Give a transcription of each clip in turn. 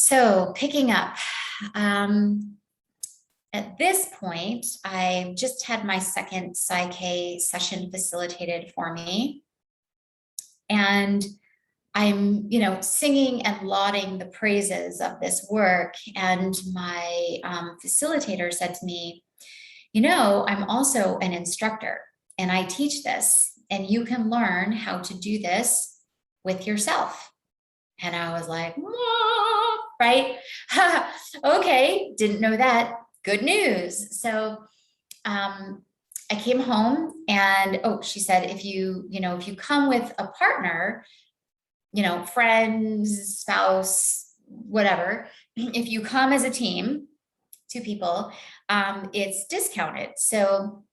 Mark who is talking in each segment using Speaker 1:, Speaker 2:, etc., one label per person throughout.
Speaker 1: So picking up, um, at this point, I just had my second Psych session facilitated for me. And I'm, singing and lauding the praises of this work. And my facilitator said to me, I'm also an instructor and I teach this, and you can learn how to do this with yourself. And I was like, "Whoa," right? Okay, didn't know that. Good news. So I came home and she said, if you come with a partner, friends, spouse, whatever, if you come as a team, two people, it's discounted. So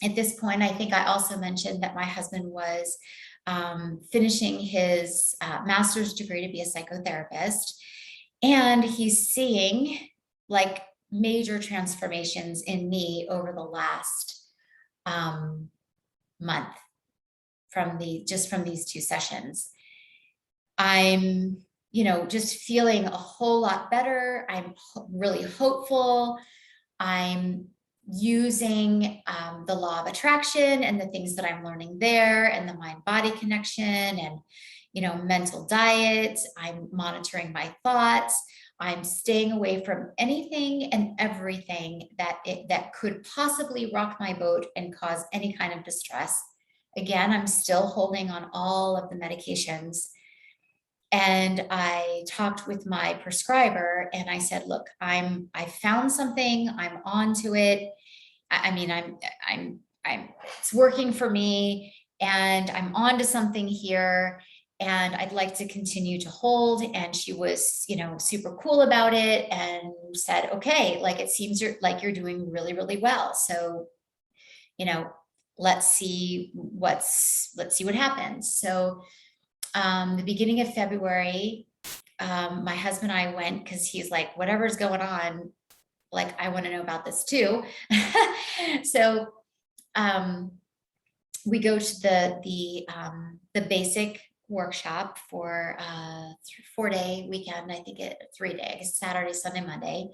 Speaker 1: at this point, I think I also mentioned that my husband was finishing his master's degree to be a psychotherapist. And he's seeing like major transformations in me over the last month from these two sessions. I'm, just feeling a whole lot better. I'm really hopeful. I'm using the law of attraction and the things that I'm learning there, and the mind-body connection, and mental diet. I'm monitoring my thoughts. I'm staying away from anything and everything that could possibly rock my boat and cause any kind of distress. Again, I'm still holding on all of the medications. And I talked with my prescriber and I said, look, I found something, I'm onto it. It's working for me, and I'm onto something here, and I'd like to continue to hold. And she was, super cool about it and said, okay, like, it seems like you're doing really, really well. So, let's see what happens. So the beginning of February, my husband and I went, because he's like, whatever's going on, like, I want to know about this too. So we go to the basic workshop for a 4-day weekend. I think 3 days, Saturday, Sunday, Monday.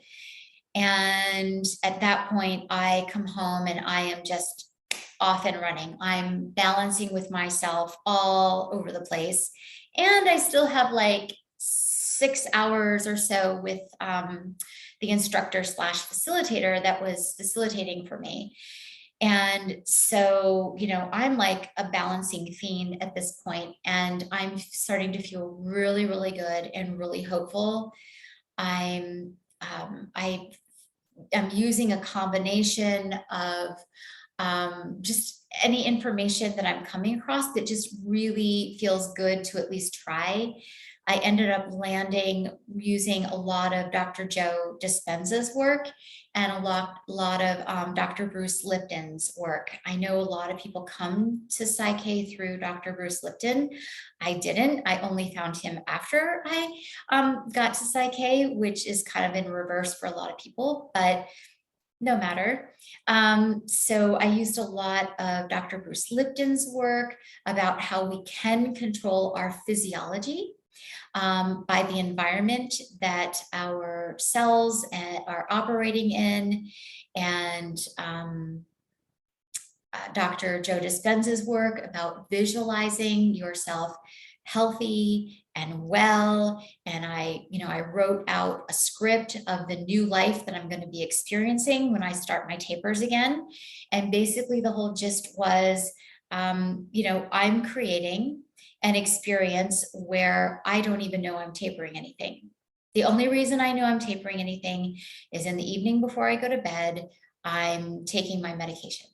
Speaker 1: And at that point, I come home and I am just off and running. I'm balancing with myself all over the place. And I still have like 6 hours or so with the instructor / facilitator that was facilitating for me. And so, I'm like a balancing fiend at this point, and I'm starting to feel really, really good and really hopeful. I am using a combination of just any information that I'm coming across that just really feels good to at least try. I ended up using a lot of Dr. Joe Dispenza's work and a lot of Dr. Bruce Lipton's work. I know a lot of people come to Psych through Dr. Bruce Lipton. I didn't. I only found him after I got to Psych, which is kind of in reverse for a lot of people, but no matter. So I used a lot of Dr. Bruce Lipton's work about how we can control our physiology by the environment that our cells are operating in, and Dr. Joe Dispenza's work about visualizing yourself healthy and well. And I wrote out a script of the new life that I'm going to be experiencing when I start my tapers again. And basically the whole gist was, I'm creating an experience where I don't even know I'm tapering anything. The only reason I know I'm tapering anything is in the evening before I go to bed, I'm taking my medication.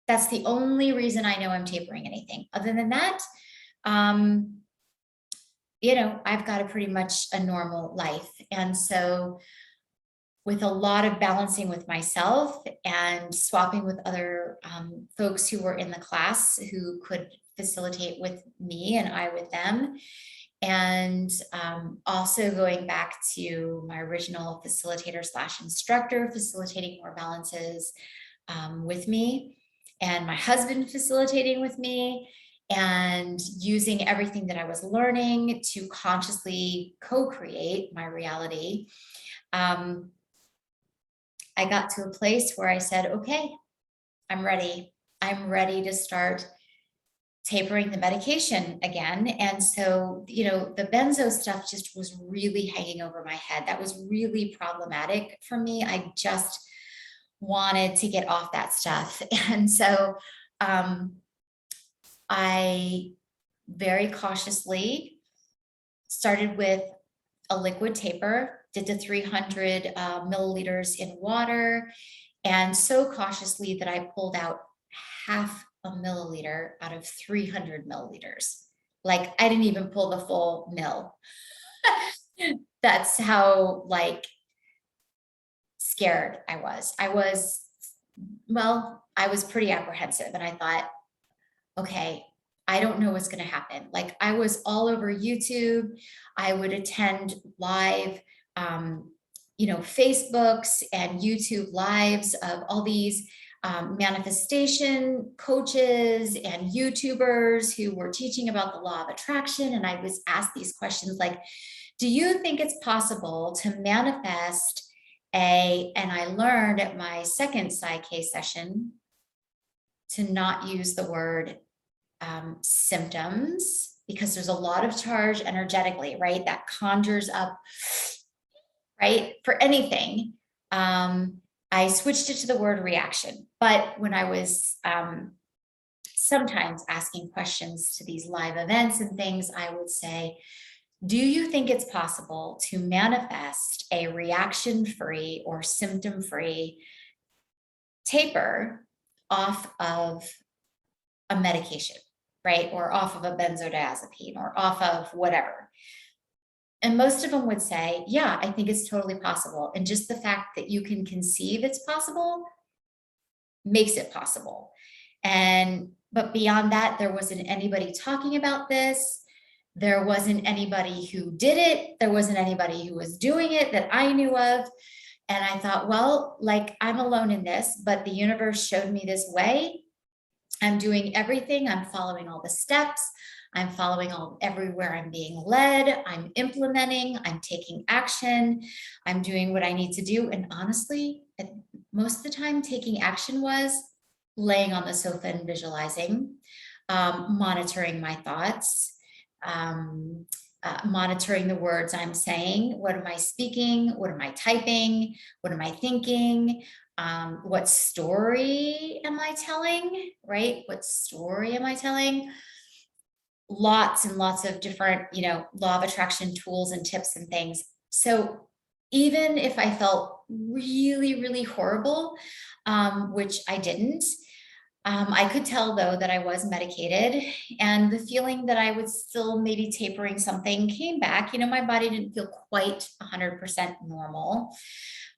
Speaker 1: That's the only reason I know I'm tapering anything. Other than that, I've got a pretty much a normal life. And so with a lot of balancing with myself and swapping with other folks who were in the class who could facilitate with me and I with them, and also going back to my original facilitator / instructor, facilitating more balances with me, and my husband facilitating with me. and using everything that I was learning to consciously co-create my reality, I got to a place where I said, okay, I'm ready. I'm ready to start tapering the medication again. And so, the benzo stuff just was really hanging over my head. That was really problematic for me. I just wanted to get off that stuff. And so I very cautiously started with a liquid taper, did the 300 milliliters in water, and so cautiously that I pulled out half a milliliter out of 300 milliliters. Like, I didn't even pull the full mill. That's how scared I was. I was pretty apprehensive, and I thought, okay, I don't know what's going to happen. Like, I was all over YouTube. I would attend live, Facebooks and YouTube lives of all these manifestation coaches and YouTubers who were teaching about the law of attraction. And I was asked these questions like, do you think it's possible to manifest and I learned at my second Psych session to not use the word symptoms, because there's a lot of charge energetically, right? That conjures up, right? For anything. I switched it to the word reaction. But when I was sometimes asking questions to these live events and things, I would say, do you think it's possible to manifest a reaction-free or symptom-free taper off of a medication, right? Or off of a benzodiazepine or off of whatever? And most of them would say, yeah, I think it's totally possible. And just the fact that you can conceive it's possible makes it possible. But beyond that, there wasn't anybody talking about this. There wasn't anybody who did it. There wasn't anybody who was doing it that I knew of. And I thought, well, I'm alone in this, but the universe showed me this way. I'm doing everything. I'm following all the steps. I'm following everywhere I'm being led. I'm implementing. I'm taking action. I'm doing what I need to do. And honestly, most of the time, taking action was laying on the sofa and visualizing, monitoring my thoughts, monitoring the words I'm saying. What am I speaking? What am I typing? What am I thinking? What story am I telling, right? What story am I telling? Lots and lots of different, law of attraction tools and tips and things. So even if I felt really, really horrible, which I didn't, I could tell though that I was medicated, and the feeling that I was still maybe tapering something came back. My body didn't feel quite 100% normal.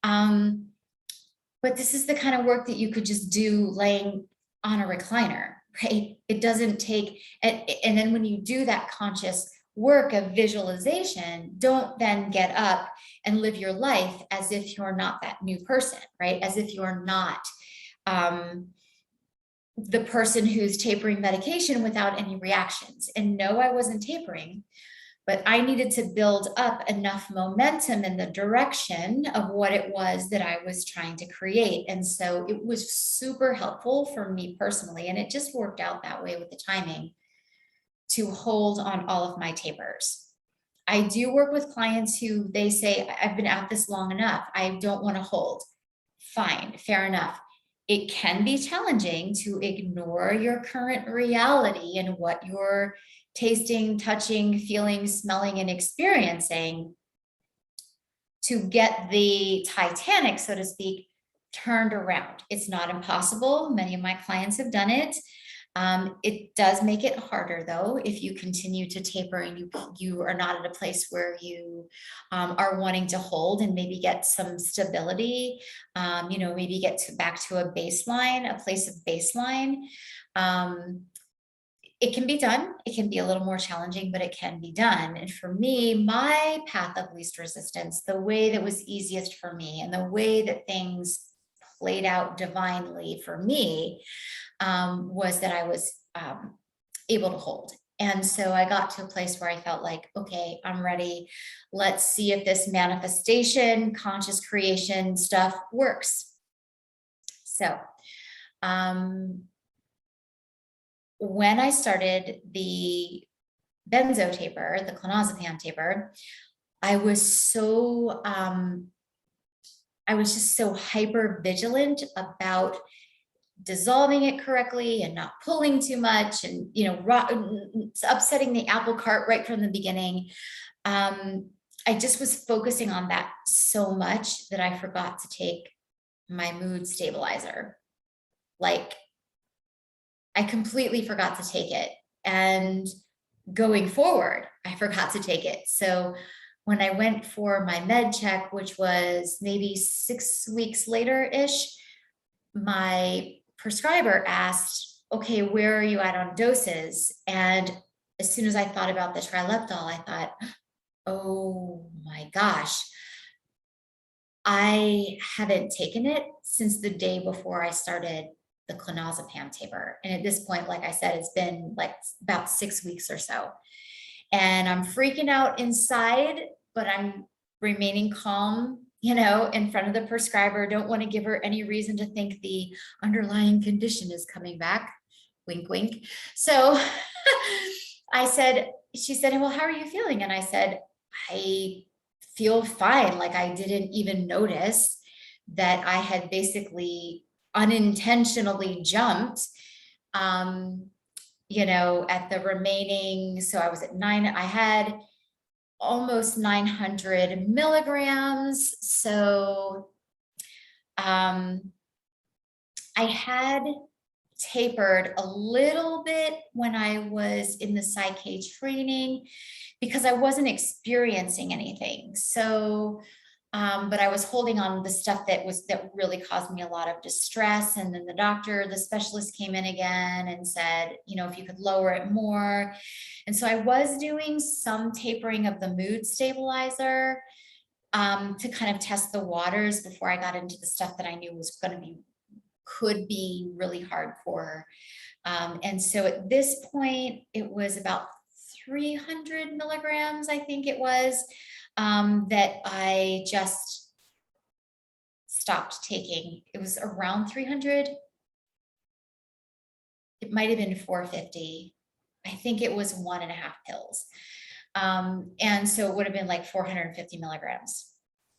Speaker 1: But this is the kind of work that you could just do laying on a recliner, right? It doesn't take, and then when you do that conscious work of visualization, don't then get up and live your life as if you're not that new person, right? As if you're not the person who's tapering medication without any reactions. And no, I wasn't tapering, but I needed to build up enough momentum in the direction of what it was that I was trying to create. And so it was super helpful for me personally. And it just worked out that way with the timing to hold on all of my tapers. I do work with clients who they say, I've been at this long enough. I don't want to hold. Fine, fair enough. It can be challenging to ignore your current reality and what you're tasting, touching, feeling, smelling, and experiencing to get the Titanic, so to speak, turned around. It's not impossible. Many of my clients have done it. It does make it harder though, if you continue to taper and you are not at a place where you are wanting to hold and maybe get some stability, maybe get back to a baseline, a place of baseline. It can be done. It can be a little more challenging, but it can be done. And for me, my path of least resistance, the way that was easiest for me and the way that things played out divinely for me, was that I was able to hold. And so I got to a place where I felt like, okay, I'm ready. Let's see if this manifestation, conscious creation stuff works. So when I started the benzo taper, the clonazepam taper, I was just so hyper vigilant about dissolving it correctly and not pulling too much and, upsetting the apple cart right from the beginning. I just was focusing on that so much that I forgot to take my mood stabilizer. Like, I completely forgot to take it. And going forward, I forgot to take it. So when I went for my med check, which was maybe 6 weeks later-ish, my prescriber asked, okay, where are you at on doses? And as soon as I thought about the Trileptal, I thought, oh my gosh, I haven't taken it since the day before I started the clonazepam taper. And at this point, like I said, it's been like about 6 weeks or so. And I'm freaking out inside, but I'm remaining calm, in front of the prescriber. Don't want to give her any reason to think the underlying condition is coming back. Wink, wink. So she said, well, how are you feeling? And I said, I feel fine. Like, I didn't even notice that I had basically unintentionally jumped, at the remaining. So I was at 9, I had almost 900 milligrams. So I had tapered a little bit when I was in the Psych training because I wasn't experiencing anything. So, but I was holding on to the stuff that really caused me a lot of distress. And then the specialist came in again and said, if you could lower it more. And so I was doing some tapering of the mood stabilizer to kind of test the waters before I got into the stuff that I knew could be really hardcore. And so at this point, it was about 300 milligrams, I think it was, that I just stopped taking. It was around 300. It might have been 450. I think it was 1.5 pills. And so it would have been like 450 milligrams.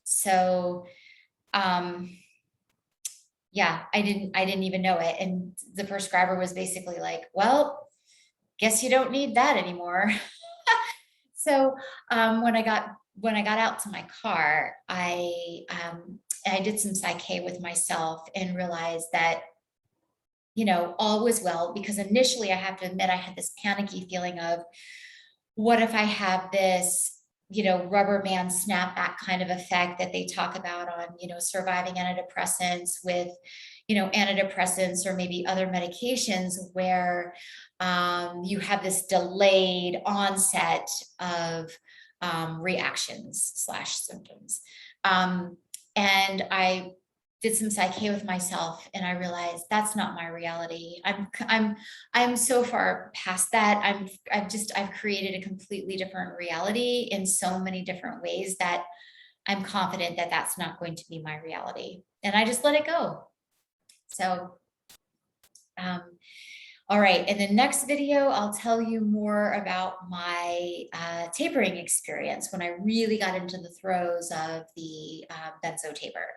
Speaker 1: So, yeah, I didn't even know it. And the prescriber was basically like, well, guess you don't need that anymore. So, when I got out to my car, I did some Psych with myself and realized that, all was well, because initially I have to admit I had this panicky feeling of, what if I have this, rubber band snapback kind of effect that they talk about on, surviving antidepressants with, antidepressants or maybe other medications where you have this delayed onset of reactions / symptoms. And I did some Psych with myself, and I realized that's not my reality. I'm so far past that. I've created a completely different reality in so many different ways that I'm confident that that's not going to be my reality. And I just let it go. So, all right, in the next video, I'll tell you more about my tapering experience when I really got into the throes of the benzo taper.